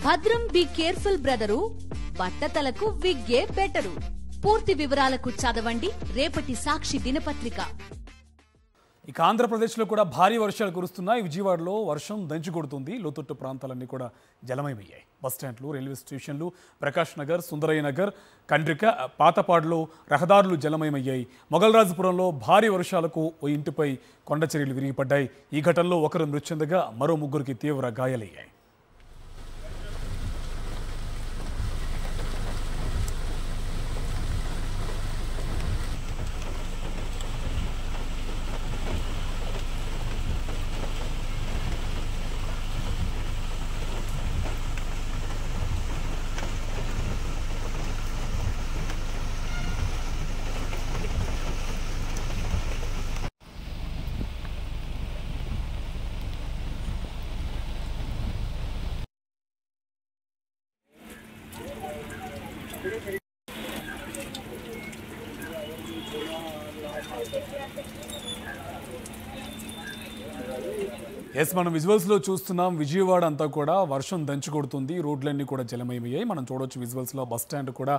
భద్రం be careful brother, బట్టతలకు విగ్గే better. పూర్తి వివరాలకు చదవండి రేపటి సాక్షి దినపత్రిక. ఇక ఆంధ్రప్రదేశ్లో కూడా భారీ వర్షాలు కురుస్తున్నాయి. విజయవాడలో వర్షం దంచుకొడుతుంది. లోతట్టు ప్రాంతాలన్నీ కూడా జలమయమయ్యాయి. బస్టాండ్లు, రైల్వే స్టేషన్లు, ప్రకాష్ నగర్, సుందరయ్య నగర్, కండ్రిక, పాతపాడులో రహదారులు జలమయమయ్యాయి. మొగల్రాజుపురంలో భారీ వర్షాలకు ఓ ఇంటిపై కొండచర్యలు విరిగిపడ్డాయి. ఈ ఘటనలో ఒకరు మృతి చెందగా మరో ముగ్గురికి తీవ్ర గాయాలయ్యాయి. మనం విజువల్స్ లో చూస్తున్నాం. విజయవాడ అంతా కూడా వర్షం దంచుకొడుతుంది. రోడ్లన్నీ కూడా జలమయమయ్యాయి. మనం చూడొచ్చు విజువల్స్ లో బస్ స్టాండ్ కూడా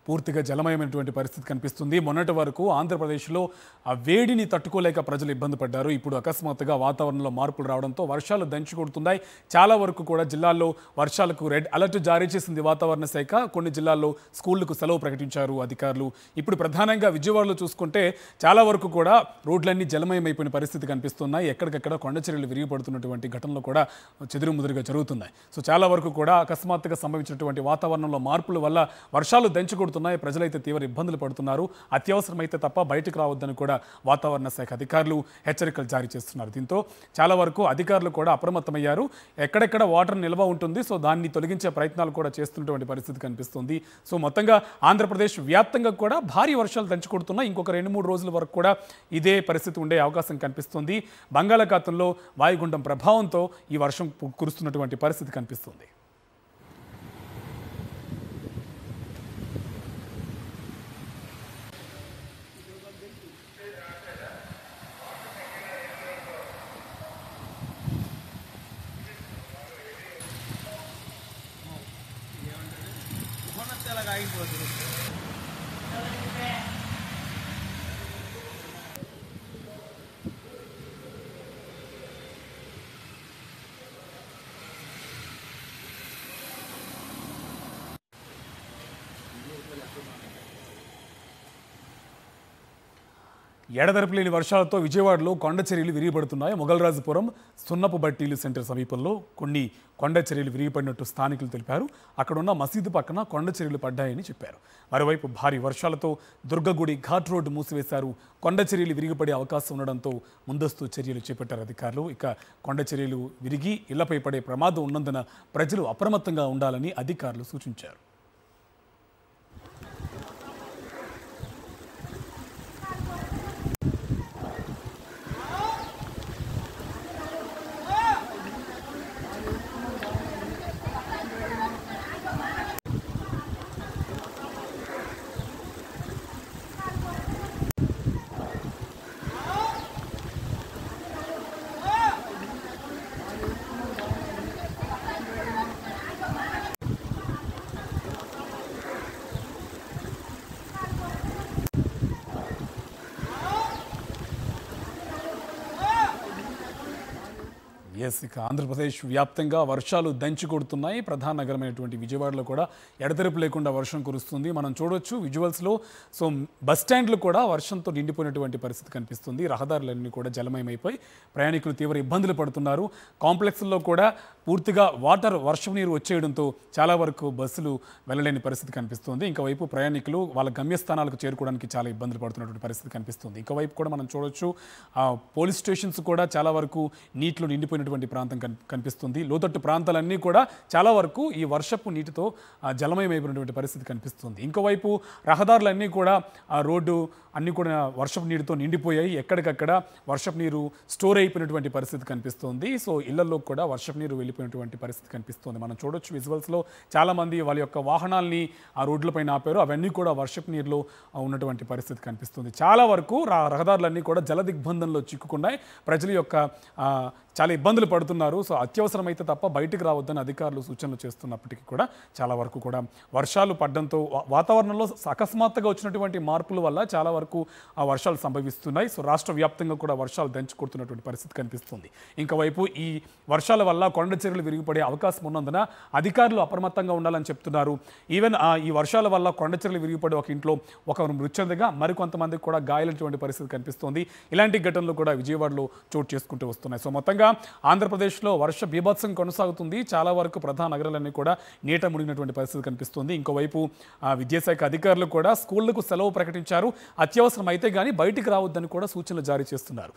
పూర్తిగా జలమయమైనటువంటి పరిస్థితి కనిపిస్తుంది. మొన్నటి వరకు ఆంధ్రప్రదేశ్లో ఆ వేడిని తట్టుకోలేక ప్రజలు ఇబ్బంది పడ్డారు. ఇప్పుడు అకస్మాత్తుగా వాతావరణంలో మార్పులు రావడంతో వర్షాలు దంచుకొడుతున్నాయి. చాలా వరకు కూడా జిల్లాల్లో వర్షాలకు రెడ్ అలర్ట్ జారీ చేసింది వాతావరణ శాఖ. కొన్ని జిల్లాల్లో స్కూళ్లకు సెలవు ప్రకటించారు అధికారులు. ఇప్పుడు ప్రధానంగా విజయవాడలో చూసుకుంటే చాలా వరకు కూడా రోడ్లన్నీ జలమయమైపోయిన పరిస్థితి కనిపిస్తున్నాయి. ఎక్కడికక్కడ కొండచర్యలు విరిగిపడుతున్నటువంటి ఘటనలు కూడా చెదురుముదురుగా జరుగుతున్నాయి. సో చాలా వరకు కూడా అకస్మాత్తుగా సంభవించినటువంటి వాతావరణంలో మార్పుల వల్ల వర్షాలు దంచుకొడుతున్నాయి. ప్రజలైతే తీవ్ర ఇబ్బందులు పడుతున్నారు. అత్యవసరమైతే తప్ప బయటకు రావద్దని కూడా వాతావరణ శాఖ అధికారులు హెచ్చరికలు జారీ చేస్తున్నారు. దీంతో చాలా వరకు అధికారులు కూడా అప్రమత్తమయ్యారు. ఎక్కడెక్కడ వాటర్ నిల్వ ఉంటుంది, సో దాన్ని తొలగించే ప్రయత్నాలు కూడా చేస్తున్నటువంటి పరిస్థితి కనిపిస్తుంది. సో మొత్తంగా ఆంధ్రప్రదేశ్ వ్యాప్తంగా కూడా భారీ వర్షాలు దంచుకొడుతున్నాయి. ఇంకొక 2-3 రోజుల వరకు కూడా ఇదే పరిస్థితి ఉండే అవకాశం కనిపిస్తుంది. బంగాళాఖాతంలో వాయుగుండం ప్రభావంతో ఈ వర్షం కురుస్తున్నటువంటి పరిస్థితి కనిపిస్తుంది. ఎడతెరపు లేని వర్షాలతో విజయవాడలో కొండచర్యలు విరిగిపడుతున్నాయి. మొగల్రాజుపురం సున్నపు బట్టీలు సెంటర్ సమీపంలో కొన్ని కొండచర్యలు విరిగిపడినట్టు స్థానికులు తెలిపారు. అక్కడున్న మసీదు పక్కన కొండచర్యలు పడ్డాయని చెప్పారు. మరోవైపు భారీ వర్షాలతో దుర్గగుడి ఘాట్ రోడ్డు మూసివేశారు. కొండచర్యలు విరిగిపడే అవకాశం ఉండడంతో ముందస్తు చర్యలు చేపట్టారు అధికారులు. ఇక కొండచర్యలు విరిగి ఇళ్లపై పడే ప్రమాదం ఉన్నందున ప్రజలు అప్రమత్తంగా ఉండాలని అధికారులు సూచించారు. ఇక ఆంధ్రప్రదేశ్ వ్యాప్తంగా వర్షాలు దంచుకొడుతున్నాయి. ప్రధాన నగరమైనటువంటి విజయవాడలో కూడా ఎడతెరపు లేకుండా వర్షం కురుస్తుంది. మనం చూడొచ్చు విజువల్స్లో. సో బస్ స్టాండ్లు కూడా వర్షంతో నిండిపోయినటువంటి పరిస్థితి కనిపిస్తుంది. రహదారులన్నీ కూడా జలమయమైపోయి ప్రయాణికులు తీవ్ర ఇబ్బందులు పడుతున్నారు. కాంప్లెక్స్లో కూడా పూర్తిగా వర్షం నీరు వచ్చేయడంతో చాలా వరకు బస్సులు వెళ్ళలేని పరిస్థితి కనిపిస్తుంది. ఇంకోవైపు ప్రయాణికులు వాళ్ళ గమ్యస్థానాలకు చేరుకోవడానికి చాలా ఇబ్బందులు పడుతున్నటువంటి పరిస్థితి కనిపిస్తుంది. ఇంకోవైపు కూడా మనం చూడొచ్చు పోలీస్ స్టేషన్స్ కూడా చాలా వరకు నీటిలో నిండిపోయినటువంటి ప్రాంతం కనిపిస్తుంది. లోతట్టు ప్రాంతాలన్నీ కూడా చాలా వరకు ఈ వర్షపు నీటితో జలమయమైపోయినటువంటి పరిస్థితి కనిపిస్తుంది. ఇంకోవైపు రహదారులన్నీ కూడా రోడ్డు అన్నీ కూడా వర్షపు నీటితో నిండిపోయాయి. ఎక్కడికక్కడ వర్షపు నీరు స్టోర్ అయిపోయినటువంటి పరిస్థితి కనిపిస్తుంది. సో ఇళ్లలో కూడా వర్షపు నీరు వెళ్ళిపోయి ఉండిపోయినటువంటి పరిస్థితి కనిపిస్తుంది. మనం చూడొచ్చు విజువల్స్లో చాలామంది వాళ్ళ యొక్క వాహనాల్ని ఆ రోడ్లపైన ఆపారు. అవన్నీ కూడా వర్షపు నీరులో ఉన్నటువంటి పరిస్థితి కనిపిస్తుంది. చాలా వరకు రహదారులన్నీ కూడా జల దిగ్బంధంలో చిక్కుకున్నాయి. ప్రజల యొక్క చాలా ఇబ్బందులు పడుతున్నారు. సో అత్యవసరమైతే తప్ప బయటికి రావద్దని అధికారులు సూచనలు చేస్తున్నప్పటికీ కూడా చాలా వరకు కూడా వర్షాలు పడడంతో వాతావరణంలో అకస్మాత్తుగా వచ్చినటువంటి మార్పుల వల్ల చాలా వరకు ఆ వర్షాలు సంభవిస్తున్నాయి. సో రాష్ట్ర వ్యాప్తంగా కూడా వర్షాలు దంచుకొడుతున్నటువంటి పరిస్థితి కనిపిస్తుంది. ఇంకోవైపు ఈ వర్షాల వల్ల కొండ చర్యలు విరిగిపడే అవకాశం ఉన్నందున అధికారులు అప్రమత్తంగా ఉండాలని చెప్తున్నారు. ఈవెన్ ఈ వర్షాల వల్ల కొండ చర్యలు విరిగిపడే ఒక ఇంట్లో ఒకరు మృతి చెందగా మరికొంతమందికి కూడా గాయాలైనటువంటి పరిస్థితి కనిపిస్తుంది. ఇలాంటి ఘటనలు కూడా విజయవాడలో చోటు చేసుకుంటూ వస్తున్నాయి. సో మొత్తంగా ఆంధ్రప్రదేశ్లో వర్ష బీభత్సం కొనసాగుతుంది. చాలా వరకు ప్రధాన నగరాలన్నీ కూడా నీట మునిగినటువంటి పరిస్థితి కనిపిస్తుంది. ఇంకోవైపు విద్యాశాఖ అధికారులు కూడా స్కూళ్లకు సెలవు ప్రకటించారు. అత్యవసరం అయితే కానీ బయటికి రావద్దని కూడా సూచనలు జారీ చేస్తున్నారు.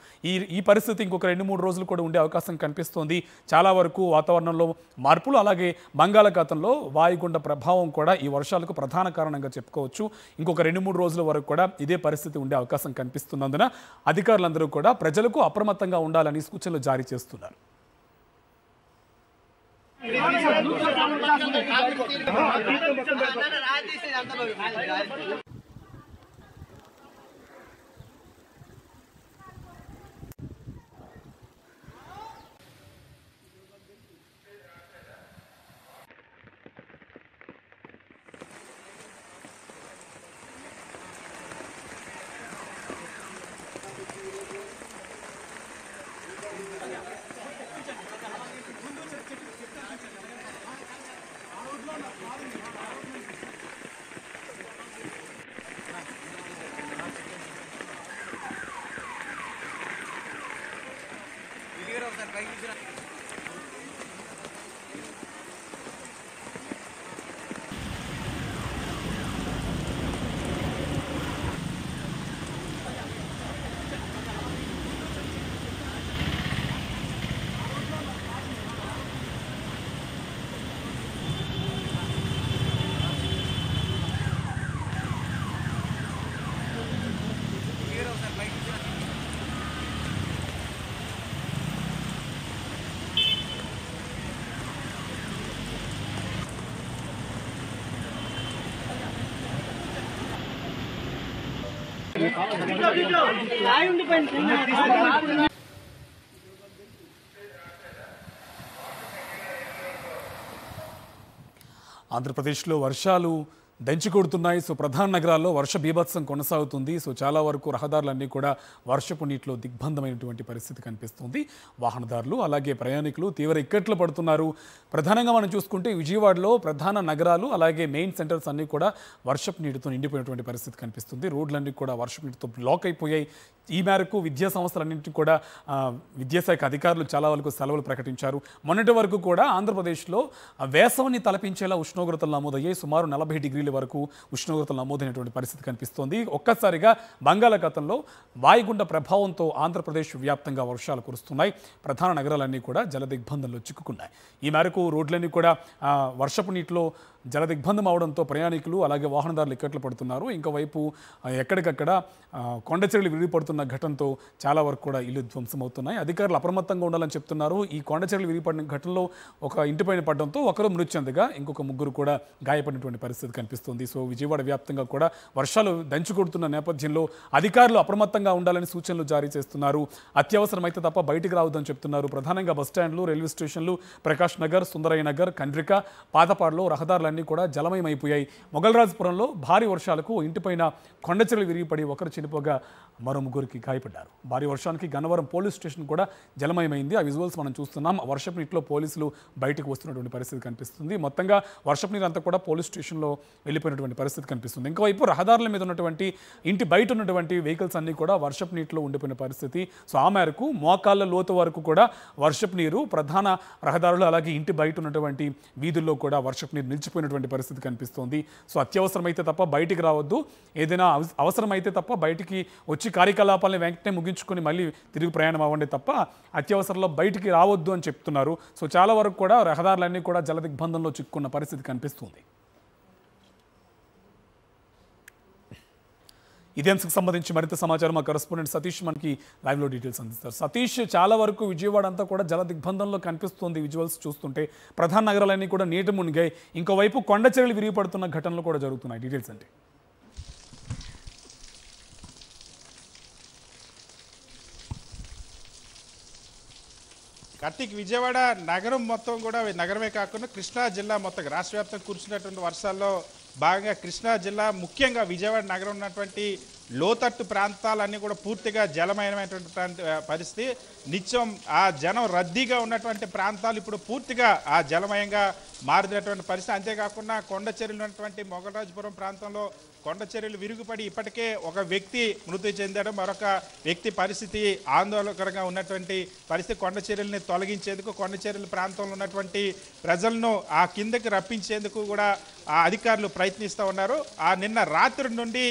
ఈ పరిస్థితి ఇంకొక 2-3 రోజులు కూడా ఉండే అవకాశం కనిపిస్తోంది. చాలా వరకు వాతావరణంలో మార్పులు అలాగే బంగాళాఖాతంలో వాయుగుండ ప్రభావం కూడా ఈ వర్షాలకు ప్రధాన కారణంగా చెప్పుకోవచ్చు. ఇంకొక 2-3 రోజుల వరకు కూడా ఇదే పరిస్థితి ఉండే అవకాశం కనిపిస్తున్నందున అధికారులందరూ కూడా ప్రజలకు అప్రమత్తంగా ఉండాలని సూచనలు జారీ చేస్తున్నారు. ఆంధ్రప్రదేశ్లో వర్షాలు దంచికొడుతున్నాయి. సో ప్రధాన నగరాల్లో వర్ష బీభత్సం కొనసాగుతుంది. సో చాలా వరకు రహదారులన్నీ కూడా వర్షపు నీటిలో దిగ్బంధమైనటువంటి పరిస్థితి కనిపిస్తుంది. వాహనదారులు అలాగే ప్రయాణికులు తీవ్ర ఇక్కట్లు పడుతున్నారు. ప్రధానంగా మనం చూసుకుంటే విజయవాడలో ప్రధాన నగరాలు అలాగే మెయిన్ సెంటర్స్ అన్నీ కూడా వర్షపు నీటితో నిండిపోయినటువంటి పరిస్థితి కనిపిస్తుంది. రోడ్లన్నీ కూడా వర్షపు నీటితో బ్లాక్ అయిపోయాయి. ఈ మేరకు విద్యా సంస్థలన్నింటినీ కూడా విద్యాశాఖ అధికారులు చాలా వరకు సెలవులు ప్రకటించారు. మొన్నటి వరకు కూడా ఆంధ్రప్రదేశ్లో వేసవిని తలపించేలా ఉష్ణోగ్రతలు నమోదయ్యాయి. సుమారు 40 డిగ్రీల వరకు ఉష్ణోగ్రతలు నమోదైనటువంటి పరిస్థితి కనిపిస్తోంది. ఒక్కసారిగా బంగాళాఖాతంలో వాయుగుండ ప్రభావంతో ఆంధ్రప్రదేశ్ వ్యాప్తంగా వర్షాలు కురుస్తున్నాయి. ప్రధాన నగరాలన్నీ కూడా జల దిగ్బంధంలో చిక్కుకున్నాయి. ఈ మేరకు రోడ్లన్నీ కూడా వర్షపు నీటిలో జల దిగ్బంధం అవడంతో ప్రయాణికులు అలాగే వాహనదారులు ఇక్కట్లు పడుతున్నారు. ఇంకోవైపు ఎక్కడికక్కడ కొండ చర్యలు విరిగిపడుతున్న ఘటనతో చాలా వరకు కూడా ఇల్లు ధ్వంసమవుతున్నాయి. అధికారులు అప్రమత్తంగా ఉండాలని చెప్తున్నారు. ఈ కొండ చర్యలు విరిగిపడిన ఘటనలో ఒక ఇంటిపైన పడడంతో ఒకరు మృతి చెందగా ఇంకొక ముగ్గురు కూడా గాయపడినటువంటి పరిస్థితి కనిపిస్తుంది. సో విజయవాడ వ్యాప్తంగా కూడా వర్షాలు దంచుకొడుతున్న నేపథ్యంలో అధికారులు అప్రమత్తంగా ఉండాలని సూచనలు జారీ చేస్తున్నారు. అత్యవసరమైతే తప్ప బయటికి రావద్దని చెప్తున్నారు. ప్రధానంగా బస్టాండ్లు, రైల్వే స్టేషన్లు, ప్రకాష్ నగర్, సుందరయ్య నగర్, కండ్రిక, పాతపాడులో రహదారులన్నీ కూడా జలమయమైపోయాయి. మొగల్రాజపురంలో భారీ వర్షాలకు ఇంటిపైన కొండచెరలు విరిగిపడి ఒకరు చనిపోగా మరో ముగ్గురికి గాయపడ్డారు. భారీ వర్షానికి గన్నవరం పోలీస్ స్టేషన్ కూడా జలమయమైంది. ఆ విజువల్స్ మనం చూస్తున్నాం. వర్షపు నీటిలో పోలీసులు బయటకు వస్తున్నటువంటి పరిస్థితి కనిపిస్తుంది. మొత్తంగా వర్షపు నీరు అంతా కూడా పోలీస్ స్టేషన్లో వెళ్ళిపోయినటువంటి పరిస్థితి కనిపిస్తుంది. ఇంకోవైపు రహదారుల మీద ఉన్నటువంటి ఇంటి బయట ఉన్నటువంటి వెహికల్స్ అన్నీ కూడా వర్షపు నీటిలో ఉండిపోయిన పరిస్థితి. సో ఆ మేరకు మోకాళ్ళ లోతు వరకు కూడా వర్షపు నీరు ప్రధాన రహదారులు అలాగే ఇంటి బయట ఉన్నటువంటి వీధుల్లో కూడా వర్షపు నీరు నిలిచిపోయినటువంటి పరిస్థితి కనిపిస్తోంది. సో అత్యవసరమైతే తప్ప బయటికి రావద్దు. ఏదైనా అవసరమైతే తప్ప బయటికి వచ్చి కార్యకలాపాలను వెంటనే ముగించుకొని మళ్ళీ తిరిగి ప్రయాణం అవ్వండి తప్ప అత్యవసరంలో బయటికి రావద్దు అని చెప్తున్నారు. సో చాలా వరకు కూడా రహదారులన్నీ కూడా జల దిగ్బంధంలో చిక్కున్న పరిస్థితి కనిపిస్తుంది. ఇదే అంశకు సంబంధించి మరింత సమాచారం మా కరెస్పాండెంట్ సతీష్ మనకి లైవ్లో డీటెయిల్స్ అందిస్తారు. సతీష్, చాలా వరకు విజయవాడ అంతా కూడా జల దిగ్బంధంలో కనిపిస్తుంది. విజువల్స్ చూస్తుంటే ప్రధాన నగరాలన్నీ కూడా నీట మునిగాయి. ఇంకోవైపు కొండచర్యలు విరిగిపడుతున్న ఘటనలు కూడా జరుగుతున్నాయి. డీటెయిల్స్ అంటే కార్తీక్, విజయవాడ నగరం మొత్తం కూడా నగరమే కాకుండా కృష్ణా జిల్లా మొత్తం రాష్ట్ర వ్యాప్తంగా కురిసినటువంటి వర్షాల్లో భాగంగా కృష్ణా జిల్లా ముఖ్యంగా విజయవాడ నగరం ఉన్నటువంటి లోతట్టు ప్రాంతాలన్నీ కూడా పూర్తిగా జలమయమైనటువంటి పరిస్థితి. నిత్యం ఆ జనం రద్దీగా ఉన్నటువంటి ప్రాంతాలు ఇప్పుడు పూర్తిగా ఆ జలమయంగా మారినటువంటి పరిస్థితి. అంతేకాకుండా కొండ చర్యలు ఉన్నటువంటి మొగలరాజపురం ప్రాంతంలో కొండ చర్యలు విరుగుపడి ఇప్పటికే ఒక వ్యక్తి మృతి చెందడం, మరొక వ్యక్తి పరిస్థితి ఆందోళనకరంగా ఉన్నటువంటి పరిస్థితి. కొండ చర్యల్ని తొలగించేందుకు కొండ చర్యల ప్రాంతంలో ఉన్నటువంటి ప్రజలను ఆ కిందకి రప్పించేందుకు కూడా ఆ అధికారులు ప్రయత్నిస్తూ ఉన్నారు. నిన్న రాత్రి నుండి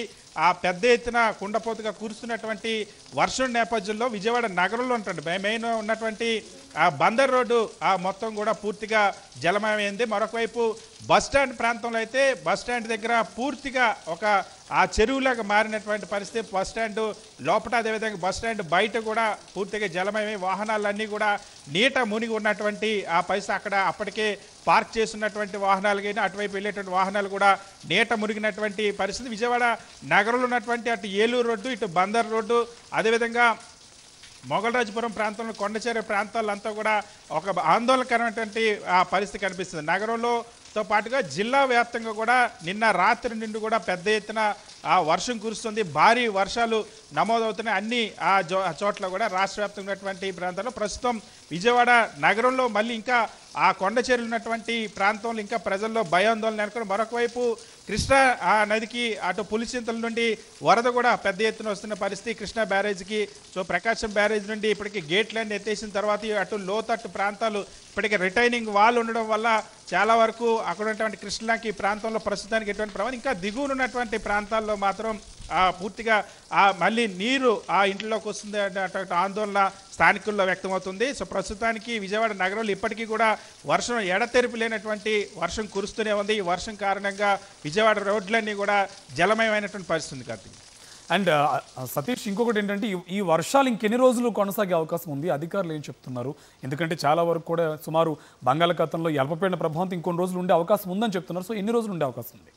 ఆ పెద్ద ఎత్తున కుండపోతుగా కురుస్తున్నటువంటి వర్షం నేపథ్యంలో విజయవాడ నగరంలో మెయిన్ ఉన్నటువంటి ఆ బందర్ రోడ్డు మొత్తం కూడా పూర్తిగా జలమయమైంది. మరొక వైపు బస్టాండ్ ప్రాంతంలో అయితే బస్టాండ్ దగ్గర పూర్తిగా ఒక ఆ చెరువులాగా మారినటువంటి పరిస్థితి. బస్టాండ్ లోపల, అదేవిధంగా బస్టాండ్ బయట కూడా పూర్తిగా జలమయమై వాహనాలన్నీ కూడా నీట మునిగి ఉన్నటువంటి ఆ పరిస్థితి. అక్కడ అప్పటికే పార్క్ చేస్తున్నటువంటి వాహనాలు కానీ అటువైపు వెళ్ళేటువంటి వాహనాలు కూడా నీట మునిగినటువంటి పరిస్థితి. విజయవాడ నగరంలో ఉన్నటువంటి అటు ఏలూరు రోడ్డు, ఇటు బందర్ రోడ్డు, అదేవిధంగా మొగలరాజపురం ప్రాంతంలో కొండచేర ప్రాంతాలంతా కూడా ఒక ఆందోళనకరమైనటువంటి పరిస్థితి కనిపిస్తుంది. నగరంలోతో పాటుగా జిల్లా వ్యాప్తంగా కూడా నిన్న రాత్రి నుండి కూడా పెద్ద ఎత్తున వర్షం కురుస్తుంది. భారీ వర్షాలు నమోదవుతున్నాయి అన్ని చోట్ల కూడా రాష్ట్ర వ్యాప్తంగా ఉన్నటువంటి ప్రాంతాల్లో. ప్రస్తుతం విజయవాడ నగరంలో మళ్ళీ ఇంకా ఆ కొండ చర్యలు ఉన్నటువంటి ప్రాంతంలో ఇంకా ప్రజల్లో భయాందోళన నెలకొని, మరొక వైపు కృష్ణా నదికి అటు పులిచింతల నుండి వరద కూడా పెద్ద ఎత్తున వస్తున్న పరిస్థితి. కృష్ణా బ్యారేజ్కి ప్రకాశం బ్యారేజ్ నుండి ఇప్పటికీ గేట్లన్నీ ఎత్తేసిన తర్వాత అటు లోతట్టు ప్రాంతాలు ఇప్పటికే రిటైనింగ్ వాల్ ఉండడం వల్ల చాలా వరకు అక్కడ ఉన్నటువంటి కృష్ణాకి ప్రాంతంలో ప్రస్తుతానికి ఎటువంటి ప్రమాదం, ఇంకా దిగువన ఉన్నటువంటి ప్రాంతాల్లో మాత్రం పూర్తిగా మళ్ళీ నీరు ఇంట్లోకి వస్తుంది అన్నటువంటి ఆందోళన స్థానికుల్లో వ్యక్తమవుతుంది. సో ప్రస్తుతానికి విజయవాడ నగరంలో ఇప్పటికీ కూడా వర్షం ఎడతెరిపి లేనటువంటి వర్షం కురుస్తూనే ఉంది. ఈ వర్షం కారణంగా విజయవాడ రోడ్లన్నీ కూడా జలమయమైనటువంటి పరిస్థితి. కార్తీక్ అండ్ సతీష్, ఇంకొకటి ఏంటంటే ఈ వర్షాలు ఇంకెన్ని రోజులు కొనసాగే అవకాశం ఉంది? అధికారులు ఏం చెప్తున్నారు? ఎందుకంటే చాలా వరకు కూడా సుమారు బంగాళాఖాతంలో అల్పపీడన ప్రభావంతో ఇంకొన్ని రోజులు ఉండే అవకాశం ఉందని చెప్తున్నారు. సో ఎన్ని రోజులు ఉండే అవకాశం ఉంది?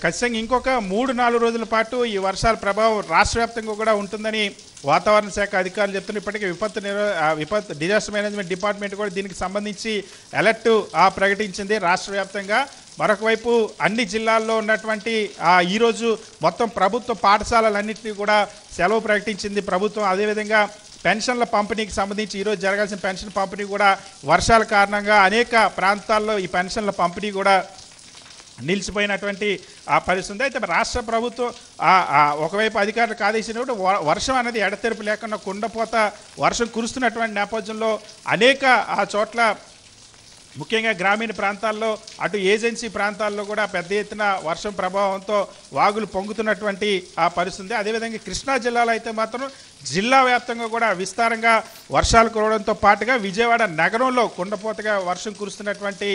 ఖచ్చితంగా ఇంకొక 3-4 రోజుల పాటు ఈ వర్షాల ప్రభావం రాష్ట్ర వ్యాప్తంగా కూడా ఉంటుందని వాతావరణ శాఖ అధికారులు చెప్తున్నారు. ఇప్పటికే విపత్తు డిజాస్టర్ మేనేజ్మెంట్ డిపార్ట్మెంట్ కూడా దీనికి సంబంధించి అలర్ట్ ప్రకటించింది రాష్ట్ర వ్యాప్తంగా. మరొక వైపు అన్ని జిల్లాల్లో ఉన్నటువంటి ఈరోజు మొత్తం ప్రభుత్వ పాఠశాలలన్నింటినీ కూడా సెలవు ప్రకటించింది ప్రభుత్వం. అదేవిధంగా పెన్షన్ల పంపిణీకి సంబంధించి ఈరోజు జరగాల్సిన పెన్షన్ పంపిణీ కూడా వర్షాల కారణంగా అనేక ప్రాంతాల్లో ఈ పెన్షన్ల పంపిణీ కూడా నిలిచిపోయినటువంటి పరిస్థితి. అయితే రాష్ట్ర ప్రభుత్వం ఒకవైపు అధికారులకు ఆదేశించినప్పుడు వర్షం అనేది ఎడతెరిపి లేకుండా కుండపోత వర్షం కురుస్తున్నటువంటి నేపథ్యంలో అనేక చోట్ల ముఖ్యంగా గ్రామీణ ప్రాంతాల్లో అటు ఏజెన్సీ ప్రాంతాల్లో కూడా పెద్ద ఎత్తున వర్షం ప్రభావంతో వాగులు పొంగుతున్నటువంటి పరిస్థితి. అదేవిధంగా కృష్ణా జిల్లాలో అయితే మాత్రం జిల్లా వ్యాప్తంగా కూడా విస్తారంగా వర్షాలు కురవడంతో పాటుగా విజయవాడ నగరంలో కుండపోతగా వర్షం కురుస్తున్నటువంటి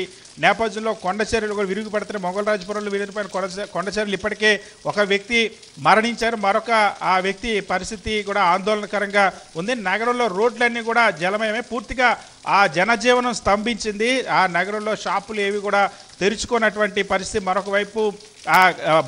నేపథ్యంలో కొండ చర్యలు కూడా విరిగిపడుతున్నాయి. మొగలరాజపురంలో విరిగిపోయిన కొండ చర్యలు ఇప్పటికే ఒక వ్యక్తి మరణించారు, మరొక వ్యక్తి పరిస్థితి కూడా ఆందోళనకరంగా ఉంది. నగరంలో రోడ్లన్నీ కూడా జలమయమే, పూర్తిగా జనజీవనం స్తంభించింది. నగరంలో షాపులు ఏవి కూడా తెరుచుకున్నటువంటి పరిస్థితి. మరొక వైపు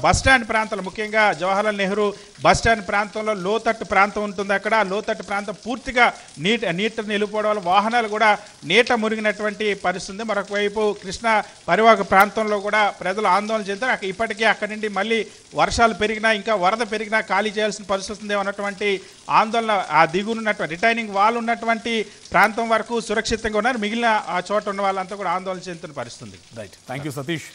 బస్టాండ్ ప్రాంతాలు, ముఖ్యంగా జవహర్లాల్ నెహ్రూ బస్టాండ్ ప్రాంతంలో లోతట్టు ప్రాంతం ఉంటుంది. అక్కడ లోతట్టు ప్రాంతం పూర్తిగా నీట నిలిపోవడం వల్ల వాహనాలు కూడా నీట మునిగినటువంటి పరిస్థితి. మరొక వైపు కృష్ణా పరివాహక ప్రాంతంలో కూడా ప్రజలు ఆందోళన చెందుతారు. ఇప్పటికే అక్కడి నుండి మళ్ళీ వర్షాలు పెరిగినా ఇంకా వరద పెరిగినా ఖాళీ చేయాల్సిన పరిస్థితి ఉంది అన్నటువంటి ఆందోళన దిగునున్నటువంటి రిటైనింగ్ వాల్ ఉన్నటువంటి ప్రాంతం వరకు సురక్షితంగా ఉన్నారు. మిగిలిన చోట ఉన్న వాళ్ళంతా కూడా ఆందోళన చెందుతున్న పరిస్థితి. Right, thank you Satish.